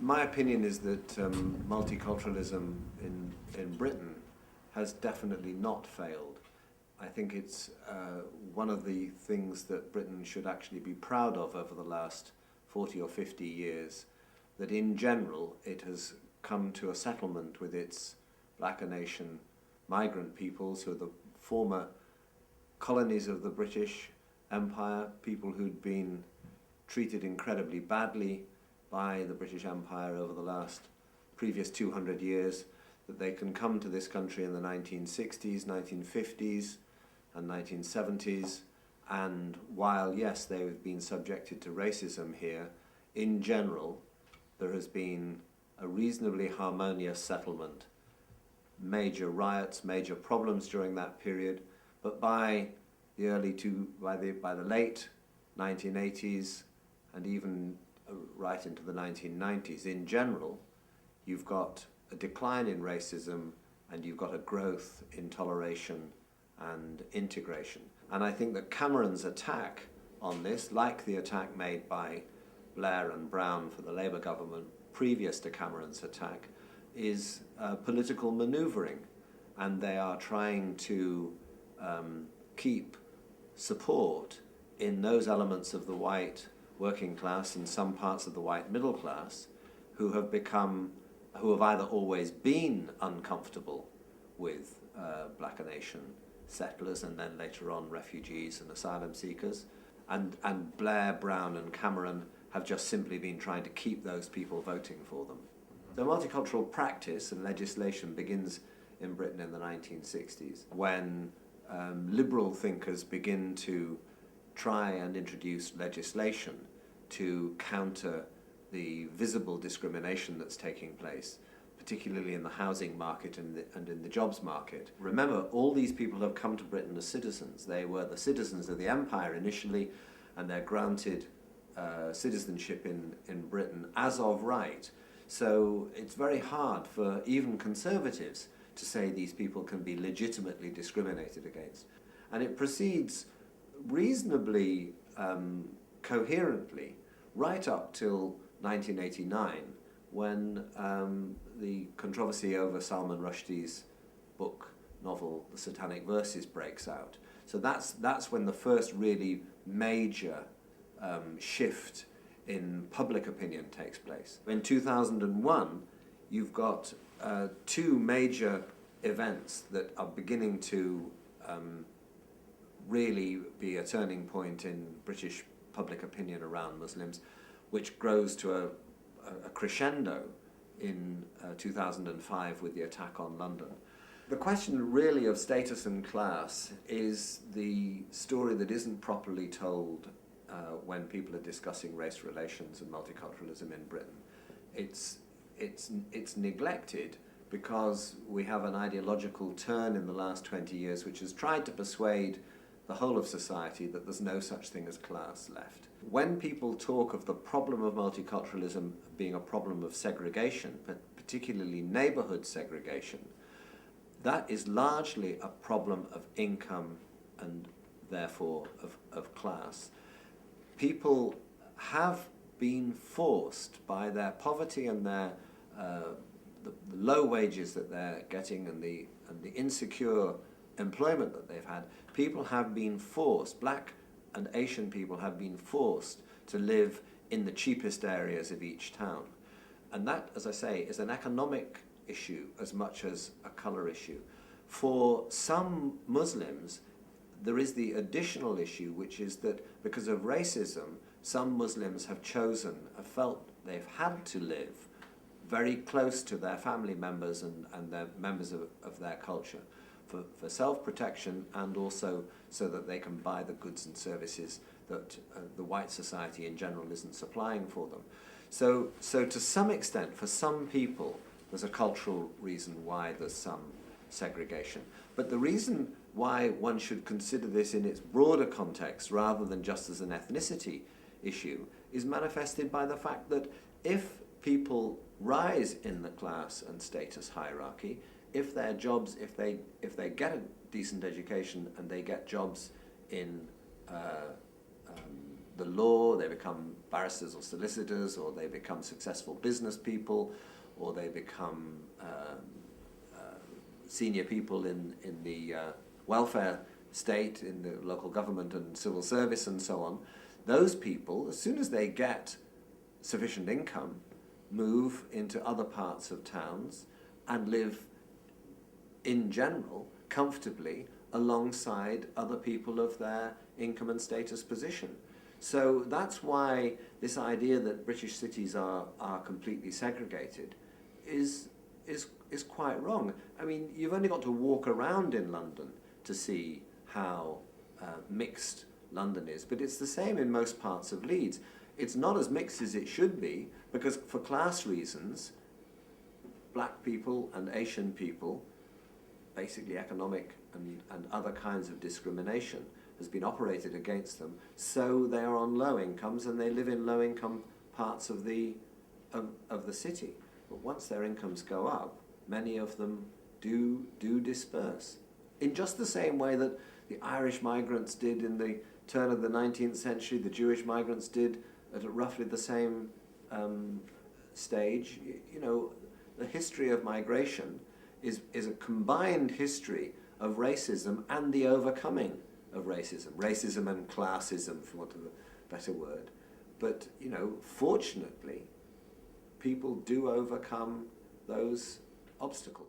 My opinion is that multiculturalism in Britain has definitely not failed. I think it's one of the things that Britain should actually be proud of over the last 40 or 50 years, that in general it has come to a settlement with its Blacker nation migrant peoples who are the former colonies of the British Empire, people who'd been treated incredibly badly by the British Empire over the previous 200 years, that they can come to this country in the 1960s, 1950s and 1970s, and while yes, they've been subjected to racism here, in general there has been a reasonably harmonious settlement. Major riots, major problems during that period, but by the late 1980s and even right into the 1990s, in general, you've got a decline in racism and you've got a growth in toleration and integration. And I think that Cameron's attack on this, like the attack made by Blair and Brown for the Labour government previous to Cameron's attack, is political manoeuvring, and they are trying to keep support in those elements of the white working class and some parts of the white middle class who have either always been uncomfortable with Blacker nation settlers and then later on refugees and asylum seekers, and Blair, Brown and Cameron have just simply been trying to keep those people voting for them. The multicultural practice and legislation begins in Britain in the 1960s when liberal thinkers begin to try and introduce legislation to counter the visible discrimination that's taking place, particularly in the housing market and in the jobs market. Remember, all these people have come to Britain as citizens. They were the citizens of the empire initially, and they're granted citizenship in Britain as of right. So it's very hard for even conservatives to say these people can be legitimately discriminated against. And it proceeds reasonably coherently right up till 1989, when the controversy over Salman Rushdie's novel, The Satanic Verses, breaks out. So that's when the first really major shift in public opinion takes place. In 2001, you've got two major events that are beginning to really be a turning point in British public opinion around Muslims, which grows to a crescendo in 2005 with the attack on London. The question really of status and class is the story that isn't properly told when people are discussing race relations and multiculturalism in Britain. It's neglected because we have an ideological turn in the last 20 years which has tried to persuade the whole of society that there's no such thing as class left. When people talk of the problem of multiculturalism being a problem of segregation, particularly neighbourhood segregation, that is largely a problem of income and therefore of class. People have been forced by their poverty and their the low wages that they're getting and the insecure employment that they've had, people have been forced, black and Asian people have been forced to live in the cheapest areas of each town. And that, as I say, is an economic issue as much as a colour issue. For some Muslims, there is the additional issue, which is that because of racism, some Muslims have felt they've had to live very close to their family members and their members of their culture for self-protection and also so that they can buy the goods and services that the white society in general isn't supplying for them. So to some extent, for some people, there's a cultural reason why there's some segregation. But the reason why one should consider this in its broader context rather than just as an ethnicity issue is manifested by the fact that if people rise in the class and status hierarchy, if their jobs, if they get a decent education and they get jobs in the law, they become barristers or solicitors, or they become successful business people, or they become senior people in the welfare state, in the local government and civil service and so on. Those people, as soon as they get sufficient income, move into other parts of towns and live, in general, comfortably alongside other people of their income and status position. So that's why this idea that British cities are completely segregated is quite wrong. I mean, you've only got to walk around in London to see how mixed London is, but it's the same in most parts of Leeds. It's not as mixed as it should be, because for class reasons, black people and Asian people, basically economic and other kinds of discrimination, has been operated against them, so they are on low incomes and they live in low income parts of the city. But once their incomes go up, many of them do disperse. In just the same way that the Irish migrants did in the turn of the 19th century, the Jewish migrants did at roughly the same stage. You know, the history of migration is a combined history of racism and the overcoming of racism and classism, for want of a better word. But, you know, fortunately, people do overcome those obstacles.